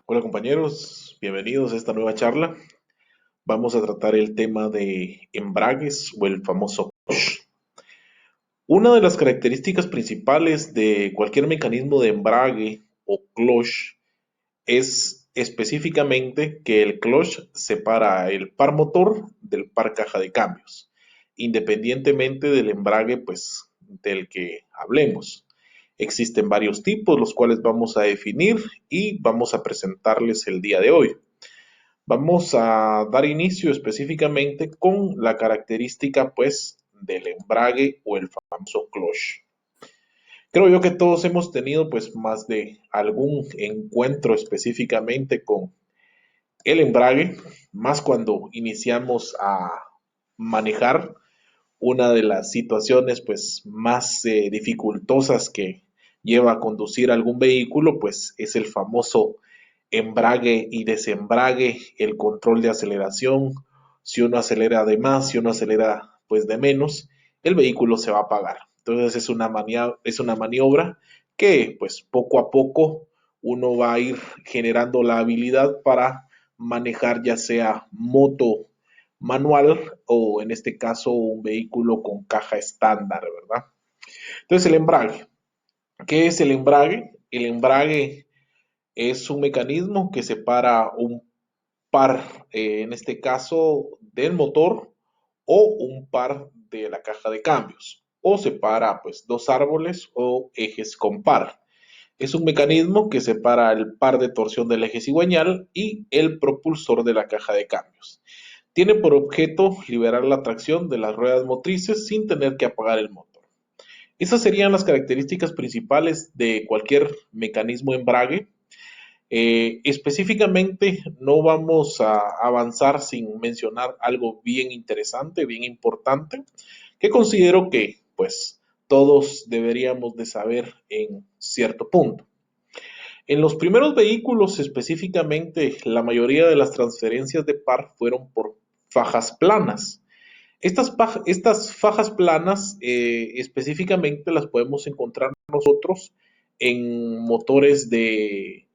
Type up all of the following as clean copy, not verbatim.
Hola compañeros, bienvenidos a esta nueva charla. Vamos a tratar el tema de embragues o el famoso clutch. Una de las características principales de cualquier mecanismo de embrague o clutch es específicamente que el clutch separa el par motor del par caja de cambios, independientemente del embrague pues del que hablemos. Existen varios tipos, los cuales vamos a definir y vamos a presentarles el día de hoy. Vamos a dar inicio específicamente con la característica pues del embrague o el famoso clutch. Creo yo que todos hemos tenido pues más de algún encuentro específicamente con el embrague, más cuando iniciamos a manejar. Una de las situaciones pues más dificultosas que lleva a conducir algún vehículo pues es el famoso embrague y desembrague, el control de aceleración. Si uno acelera de más, si uno acelera pues de menos, el vehículo se va a apagar. Entonces es una maniobra que pues poco a poco uno va a ir generando la habilidad para manejar ya sea moto manual o en este caso un vehículo con caja estándar, ¿verdad? Entonces el embrague. ¿Qué es el embrague? El embrague es un mecanismo que separa un par, en este caso, del motor o un par de la caja de cambios. O separa pues dos árboles o ejes con par. Es un mecanismo que separa el par de torsión del eje cigüeñal y el propulsor de la caja de cambios. Tiene por objeto liberar la tracción de las ruedas motrices sin tener que apagar el motor. Esas serían las características principales de cualquier mecanismo embrague. Específicamente no vamos a avanzar sin mencionar algo bien interesante, bien importante, que considero que pues todos deberíamos de saber en cierto punto. En los primeros vehículos específicamente, la mayoría de las transferencias de par fueron por fajas planas. Estas fajas planas específicamente las podemos encontrar nosotros en motores de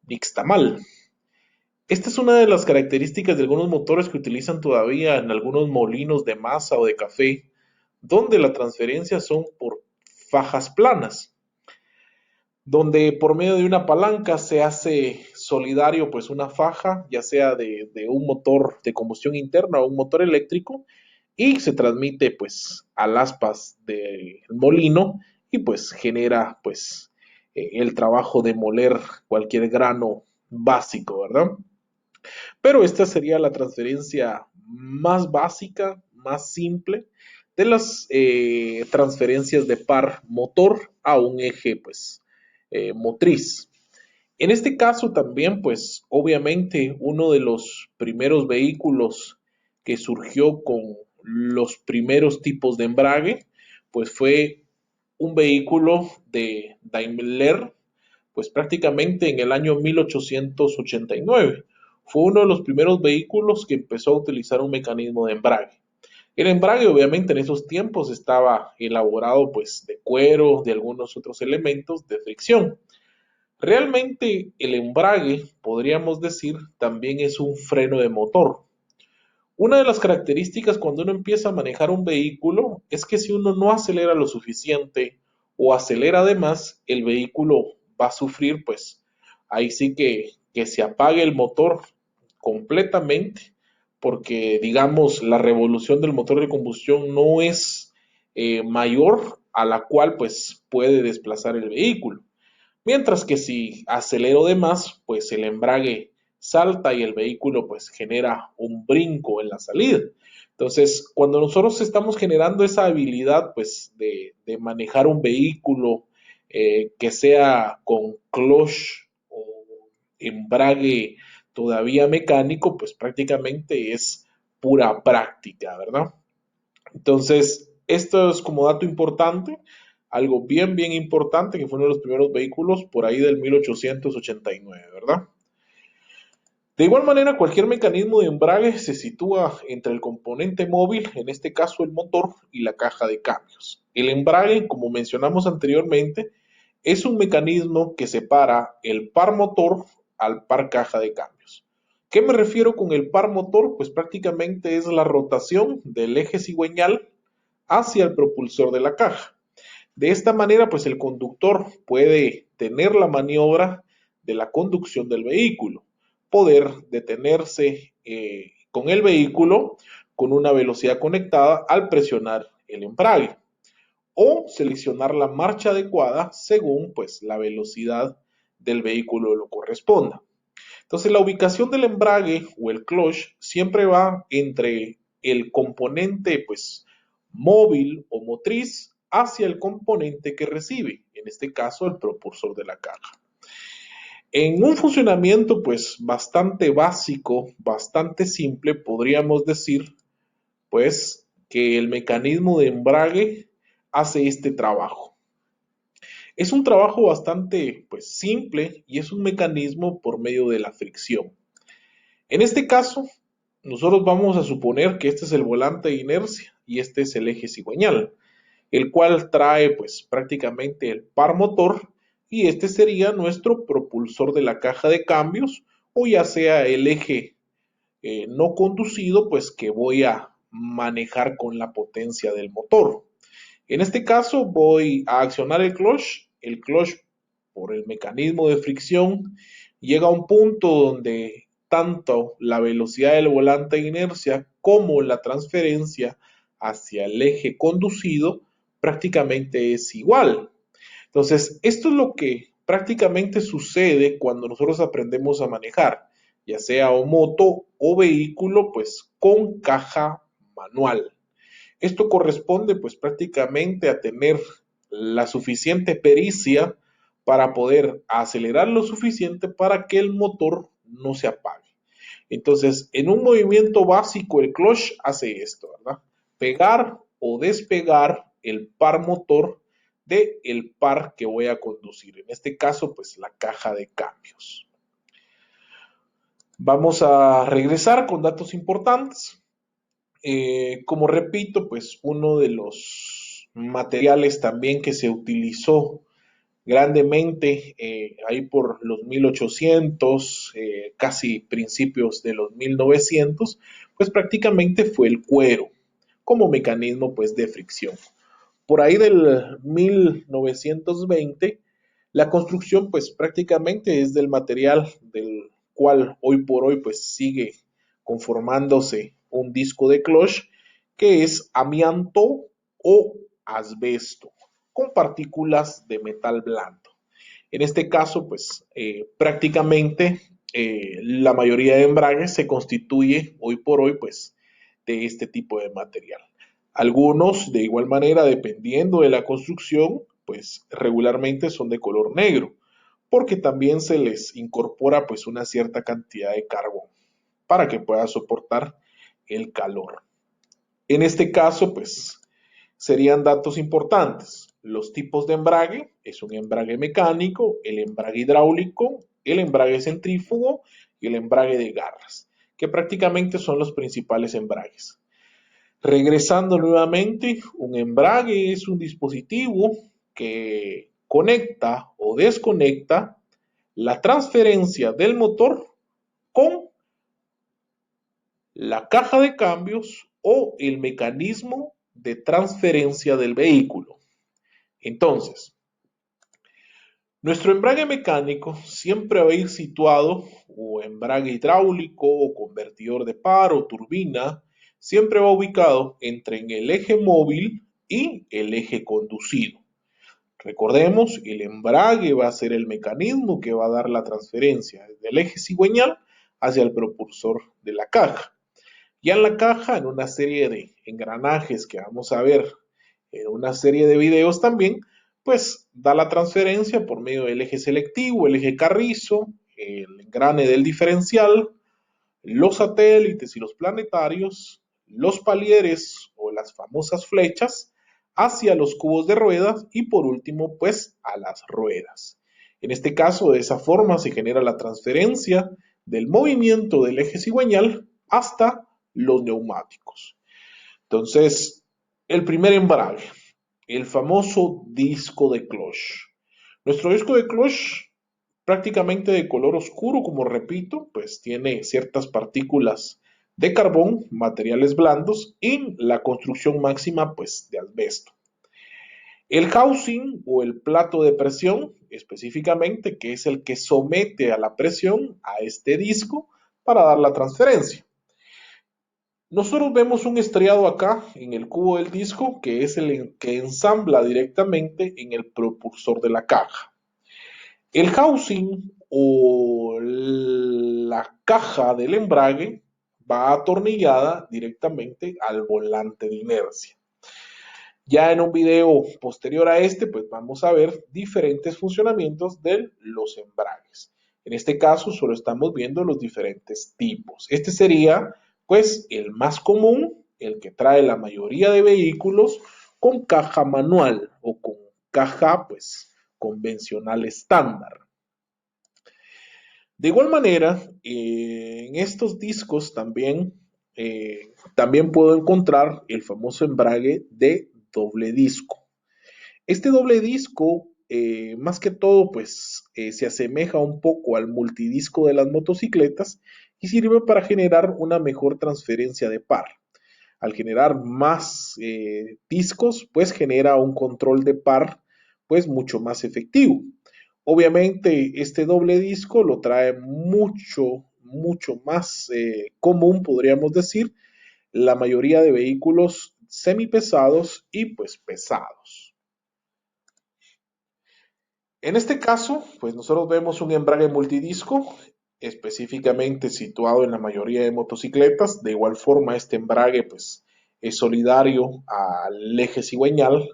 nixtamal. Esta es una de las características de algunos motores que utilizan todavía en algunos molinos de masa o de café, donde la transferencia son por fajas planas, donde por medio de una palanca se hace solidario pues una faja, ya sea de un motor de combustión interna o un motor eléctrico, y se transmite pues al aspas del molino y pues genera pues el trabajo de moler cualquier grano básico, ¿verdad? Pero esta sería la transferencia más básica, más simple de las transferencias de par motor a un eje pues motriz. En este caso también, pues obviamente uno de los primeros vehículos que surgió con los primeros tipos de embrague, pues fue un vehículo de Daimler, pues prácticamente en el año 1889. Fue uno de los primeros vehículos que empezó a utilizar un mecanismo de embrague. El embrague obviamente en esos tiempos estaba elaborado pues de cuero, de algunos otros elementos de fricción. Realmente el embrague, podríamos decir, también es un freno de motor. Una de las características cuando uno empieza a manejar un vehículo es que si uno no acelera lo suficiente o acelera de más, el vehículo va a sufrir, pues ahí sí que se apague el motor completamente, porque digamos la revolución del motor de combustión no es mayor a la cual pues puede desplazar el vehículo. Mientras que si acelero de más, pues el embrague salta y el vehículo pues genera un brinco en la salida. Entonces, cuando nosotros estamos generando esa habilidad pues de manejar un vehículo que sea con clutch o embrague todavía mecánico, pues prácticamente es pura práctica, ¿verdad? Entonces, esto es como dato importante, algo bien importante, que fue uno de los primeros vehículos por ahí del 1889, ¿verdad? De igual manera, cualquier mecanismo de embrague se sitúa entre el componente móvil, en este caso el motor, y la caja de cambios. El embrague, como mencionamos anteriormente, es un mecanismo que separa el par motor al par caja de cambios. ¿Qué me refiero con el par motor? Pues prácticamente es la rotación del eje cigüeñal hacia el propulsor de la caja. De esta manera, pues el conductor puede tener la maniobra de la conducción del vehículo, poder detenerse con el vehículo con una velocidad conectada al presionar el embrague o seleccionar la marcha adecuada según pues la velocidad del vehículo lo corresponda. Entonces la ubicación del embrague o el clutch siempre va entre el componente pues móvil o motriz hacia el componente que recibe, en este caso el propulsor de la caja. En un funcionamiento pues bastante básico, bastante simple, podríamos decir pues que el mecanismo de embrague hace este trabajo. Es un trabajo bastante pues simple y es un mecanismo por medio de la fricción. En este caso, nosotros vamos a suponer que este es el volante de inercia y este es el eje cigüeñal, el cual trae pues prácticamente el par motor y este sería nuestro propulsor de la caja de cambios o ya sea el eje no conducido pues que voy a manejar con la potencia del motor. En este caso voy a accionar el clutch por el mecanismo de fricción llega a un punto donde tanto la velocidad del volante de inercia como la transferencia hacia el eje conducido prácticamente es igual. Entonces, esto es lo que prácticamente sucede cuando nosotros aprendemos a manejar, ya sea o moto o vehículo, pues con caja manual. Esto corresponde pues prácticamente a tener la suficiente pericia para poder acelerar lo suficiente para que el motor no se apague. Entonces, en un movimiento básico, el clutch hace esto, ¿verdad? Pegar o despegar el par motor del par que voy a conducir. En este caso, pues la caja de cambios. Vamos a regresar con datos importantes. Como repito, pues uno de los materiales también que se utilizó grandemente ahí por los 1800, casi principios de los 1900, pues prácticamente fue el cuero como mecanismo pues de fricción. Por ahí del 1920, la construcción pues prácticamente es del material del cual hoy por hoy pues sigue conformándose un disco de clutch que es amianto o asbesto con partículas de metal blando. En este caso pues prácticamente la mayoría de embragues se constituye hoy por hoy pues de este tipo de material. Algunos, de igual manera, dependiendo de la construcción, pues regularmente son de color negro, porque también se les incorpora pues una cierta cantidad de carbón para que pueda soportar el calor. En este caso, pues serían datos importantes. Los tipos de embrague, es un embrague mecánico, el embrague hidráulico, el embrague centrífugo y el embrague de garras, que prácticamente son los principales embragues. Regresando nuevamente, un embrague es un dispositivo que conecta o desconecta la transferencia del motor con la caja de cambios o el mecanismo de transferencia del vehículo. Entonces, nuestro embrague mecánico siempre va a ir situado, o embrague hidráulico, o convertidor de par, o turbina, siempre va ubicado entre el eje móvil y el eje conducido. Recordemos, el embrague va a ser el mecanismo que va a dar la transferencia del eje cigüeñal hacia el propulsor de la caja. Ya en la caja, en una serie de engranajes que vamos a ver en una serie de videos también, pues da la transferencia por medio del eje selectivo, el eje carrizo, el engrane del diferencial, los satélites y los planetarios, los palieres o las famosas flechas hacia los cubos de ruedas y por último pues a las ruedas. En este caso de esa forma se genera la transferencia del movimiento del eje cigüeñal hasta los neumáticos. Entonces, el primer embrague, el famoso disco de clutch. Nuestro disco de clutch prácticamente de color oscuro, como repito, pues tiene ciertas partículas de carbón, materiales blandos y la construcción máxima pues de asbesto. El housing o el plato de presión, específicamente, que es el que somete a la presión a este disco para dar la transferencia. Nosotros vemos un estriado acá en el cubo del disco, que es el que ensambla directamente en el propulsor de la caja. El housing o la caja del embrague va atornillada directamente al volante de inercia. Ya en un video posterior a este, pues vamos a ver diferentes funcionamientos de los embragues. En este caso, solo estamos viendo los diferentes tipos. Este sería, pues, el más común, el que trae la mayoría de vehículos con caja manual o con caja, pues, convencional estándar. De igual manera, en estos discos también puedo encontrar el famoso embrague de doble disco. Este doble disco, más que todo, pues se asemeja un poco al multidisco de las motocicletas y sirve para generar una mejor transferencia de par. Al generar más discos, pues genera un control de par, pues mucho más efectivo. Obviamente, este doble disco lo trae mucho más común, podríamos decir, la mayoría de vehículos semipesados y pues pesados. En este caso, pues nosotros vemos un embrague multidisco específicamente situado en la mayoría de motocicletas. De igual forma, este embrague pues es solidario al eje cigüeñal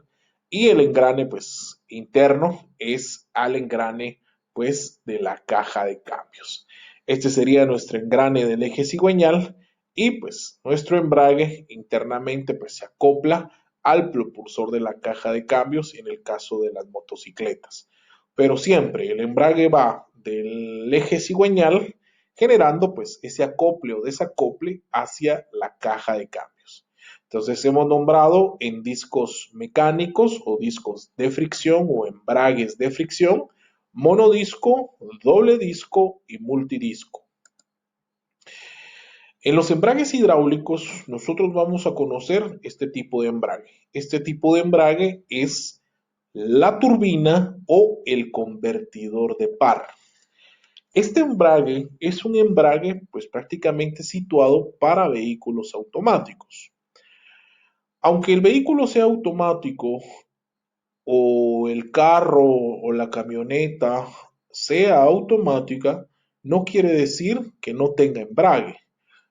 y el engrane pues interno es al engrane pues de la caja de cambios. Este sería nuestro engrane del eje cigüeñal y pues nuestro embrague internamente pues se acopla al propulsor de la caja de cambios en el caso de las motocicletas, pero siempre el embrague va del eje cigüeñal generando pues ese acople o desacople hacia la caja de cambios. Entonces hemos nombrado en discos mecánicos o discos de fricción o embragues de fricción, monodisco, doble disco y multidisco. En los embragues hidráulicos nosotros vamos a conocer este tipo de embrague. Este tipo de embrague es la turbina o el convertidor de par. Este embrague es un embrague pues prácticamente situado para vehículos automáticos. Aunque el vehículo sea automático o el carro o la camioneta sea automática, no quiere decir que no tenga embrague.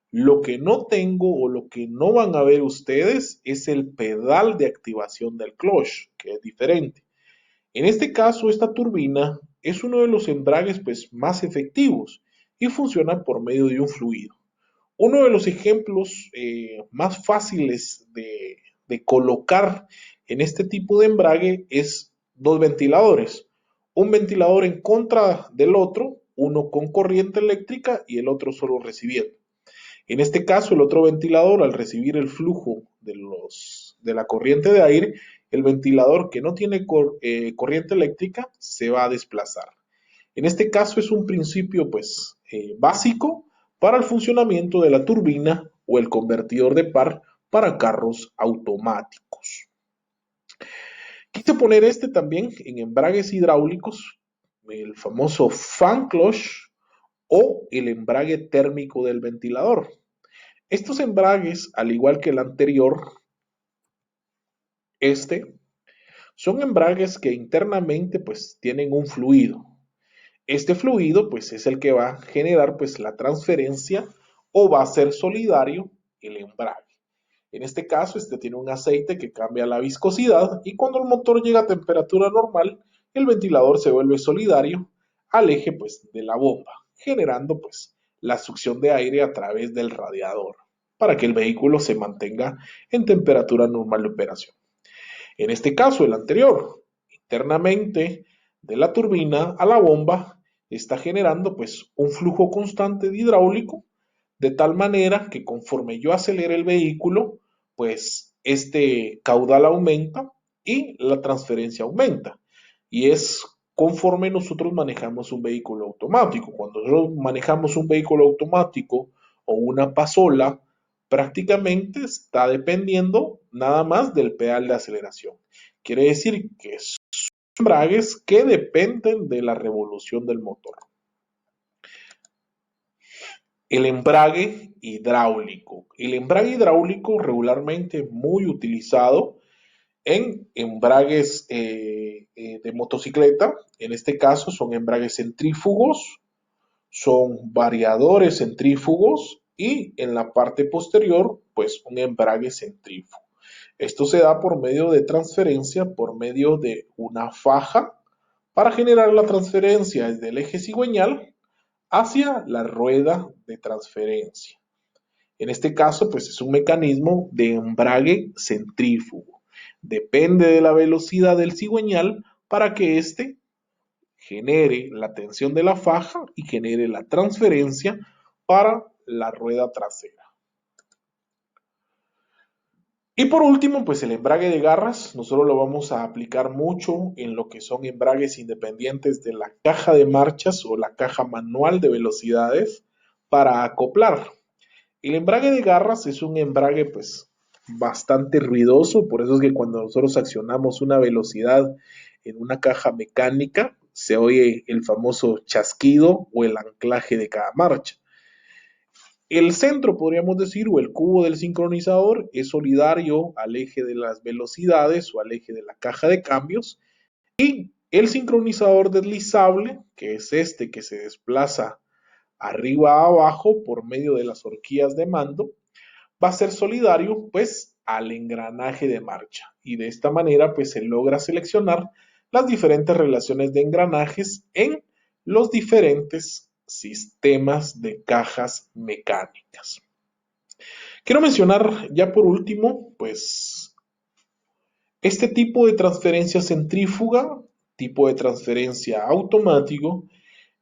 Lo que no tengo o lo que no van a ver ustedes es el pedal de activación del clutch, que es diferente. En este caso, esta turbina es uno de los embragues pues, más efectivos y funciona por medio de un fluido. Uno de los ejemplos más fáciles de colocar en este tipo de embrague es dos ventiladores. Un ventilador en contra del otro, uno con corriente eléctrica y el otro solo recibiendo. En este caso, el otro ventilador, al recibir el flujo de la corriente de aire, el ventilador que no tiene corriente eléctrica se va a desplazar. En este caso es un principio pues básico para el funcionamiento de la turbina o el convertidor de par para carros automáticos. Quise poner este también en embragues hidráulicos, el famoso fan clutch o el embrague térmico del ventilador. Estos embragues, al igual que el anterior, este, son embragues que internamente pues tienen un fluido. Este fluido pues es el que va a generar pues la transferencia o va a ser solidario el embrague. En este caso, este tiene un aceite que cambia la viscosidad y cuando el motor llega a temperatura normal, el ventilador se vuelve solidario al eje pues de la bomba, generando pues la succión de aire a través del radiador para que el vehículo se mantenga en temperatura normal de operación. En este caso, el anterior, internamente de la turbina a la bomba, está generando pues un flujo constante de hidráulico, de tal manera que conforme yo acelere el vehículo, pues este caudal aumenta y la transferencia aumenta. Y es conforme nosotros manejamos un vehículo automático. Cuando nosotros manejamos un vehículo automático o una pasola, prácticamente está dependiendo nada más del pedal de aceleración. Quiere decir que son embragues que dependen de la revolución del motor. El embrague hidráulico. El embrague hidráulico regularmente muy utilizado en embragues de motocicleta. En este caso son embragues centrífugos, son variadores centrífugos y en la parte posterior pues un embrague centrífugo. Esto se da por medio de transferencia, por medio de una faja para generar la transferencia desde el eje cigüeñal hacia la rueda de transferencia. En este caso, pues es un mecanismo de embrague centrífugo. Depende de la velocidad del cigüeñal para que éste genere la tensión de la faja y genere la transferencia para la rueda trasera. Y por último, pues el embrague de garras, nosotros lo vamos a aplicar mucho en lo que son embragues independientes de la caja de marchas o la caja manual de velocidades para acoplar. El embrague de garras es un embrague pues bastante ruidoso, por eso es que cuando nosotros accionamos una velocidad en una caja mecánica, se oye el famoso chasquido o el anclaje de cada marcha. El centro, podríamos decir, o el cubo del sincronizador es solidario al eje de las velocidades o al eje de la caja de cambios y el sincronizador deslizable, que es este que se desplaza arriba a abajo por medio de las horquillas de mando, va a ser solidario pues al engranaje de marcha y de esta manera pues se logra seleccionar las diferentes relaciones de engranajes en los diferentes sistemas de cajas mecánicas. Quiero mencionar ya por último pues este tipo de transferencia centrífuga, tipo de transferencia automático,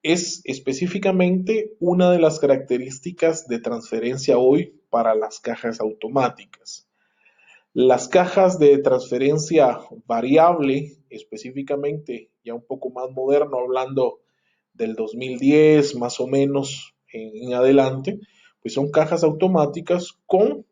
es específicamente una de las características de transferencia hoy para las cajas automáticas. Las cajas de transferencia variable, específicamente ya un poco más moderno, hablando del 2010 más o menos en adelante, pues son cajas automáticas con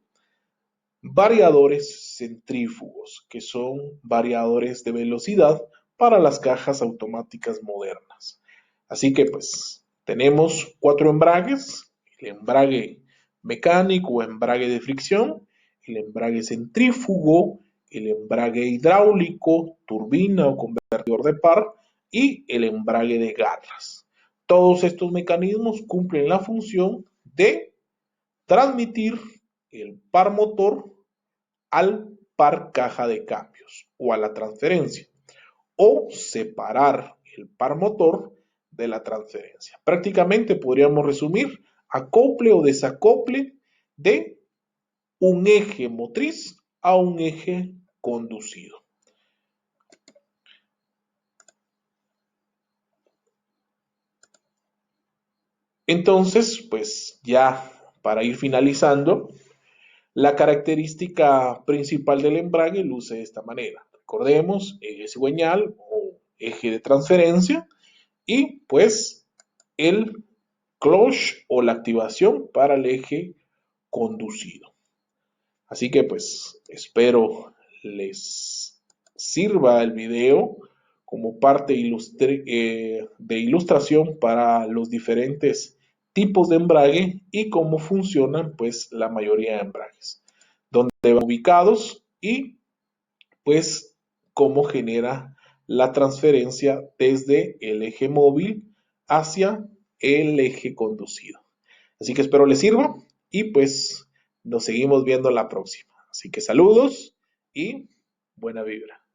variadores centrífugos, que son variadores de velocidad para las cajas automáticas modernas. Así que pues tenemos 4 embragues, el embrague mecánico o embrague de fricción, el embrague centrífugo, el embrague hidráulico, turbina o convertidor de par y el embrague de garras. Todos estos mecanismos cumplen la función de transmitir el par motor al par caja de cambios o a la transferencia o separar el par motor de la transferencia. Prácticamente podríamos resumir acople o desacople de un eje motriz a un eje conducido. Entonces, pues ya para ir finalizando, la característica principal del embrague luce de esta manera. Recordemos, eje cigüeñal o eje de transferencia y pues el clutch o la activación para el eje conducido. Así que pues espero les sirva el video como parte de ilustración para los diferentes tipos de embrague y cómo funcionan pues la mayoría de embragues, donde van ubicados y pues cómo genera la transferencia desde el eje móvil hacia el eje conducido. Así que espero les sirva y pues nos seguimos viendo la próxima. Así que saludos y buena vibra.